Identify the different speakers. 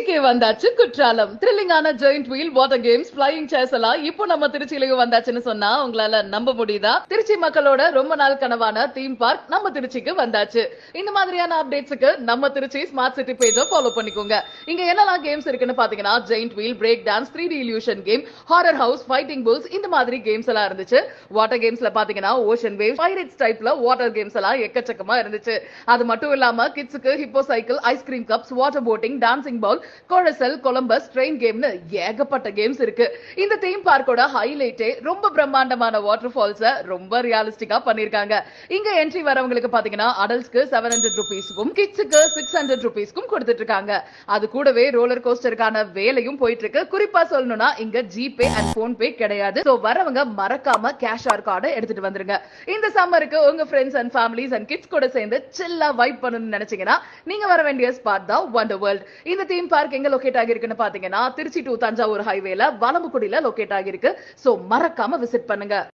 Speaker 1: திருச்சிக்கு வந்தாச்சு குற்றாலம். த்ரில்லிங்கான giant wheel, water games, flying chairs எல்லாம் இப்போ நம்ம திருச்சியிலயும் வந்தாச்சுன்னு சொன்னா உங்களால நம்ப முடியுதா? திருச்சி மக்களோட ரொம்ப நாள் கனவான தீம் பார்க் நம்ம திருச்சிக்கு வந்தாச்சு. இந்த மாதிரியான அப்டேட்ஸுக்கு நம்ம திருச்சி ஸ்மார்ட் சிட்டி பேஜை ஃபாலோ பண்ணிக்கோங்க. இங்க என்னெல்லாம் கேம்ஸ் இருக்குன்னு பாத்தீங்கன்னா giant wheel, break dance, 3D illusion game, horror house, fighting bulls, இந்த மாதிரி கேம்ஸ் எல்லாம் இருந்துச்சு. வாட்டர் கேம்ஸ்ல பாத்தீங்கன்னா ஓஷன் வேவ், பைரேட்ஸ் டைப்ல வாட்டர் கேம்ஸ் எல்லாம் எக்கச்சக்கமா இருந்துச்சு. அது மட்டும் இல்லாம கிட்ஸுக்கு hippo cycle, ice cream cups, water boating, dancing ball, carousel, Columbus, train கேம்னு ஏகப்பட்ட கேம்ஸ் இருக்கு. இந்த தீம் பார்க்கோட ஹைலைட்டே ரொம்ப பிரம்மாண்டமான வாட்டர் ஃபால்ஸ ரொம்ப ரியலிஸ்டிக்கா பண்ணிருக்காங்க. இங்க என்ட்ரி வரவங்களுக்கு பாத்தீங்கன்னா அடல்ட்ஸ்க்கு 700 ரூபீஸ்க்கும் கிட்ஸுக்கு 600 ரூபீஸ்க்கும் கொடுத்துட்டு இருக்காங்க. அது கூடவே ரோலர் கோஸ்டருக்கான வேலையும் போயிட்டு இருக்கு. குறிப்பா சொல்லணும்னா இங்க ஜிபே அண்ட் போன் பே கிடையாது. சோ வரவங்க மறக்காம கேஷ் ஆர் கார்டை எடுத்துட்டு வந்துருங்க. இந்த சம்மருக்கு உங்க friends and families and kids கூட சேர்ந்து சில்லா வைப் பண்ணணும்னு நினைச்சீங்கன்னா நீங்க வர வேண்டிய ஸ்பாட் தான் வண்டர் வேர்ல்ட். இந்த தீம் பார்க் எங்க லொகேட் ஆகிருக்குன்னு பாத்தீங்கன்னா திருச்சி டு தஞ்சாவூர் ஹைவேல வலம்புக்குடியில லொகேட் ஆகிருக்கு. சோ மறக்காம விசிட் பண்ணுங்க.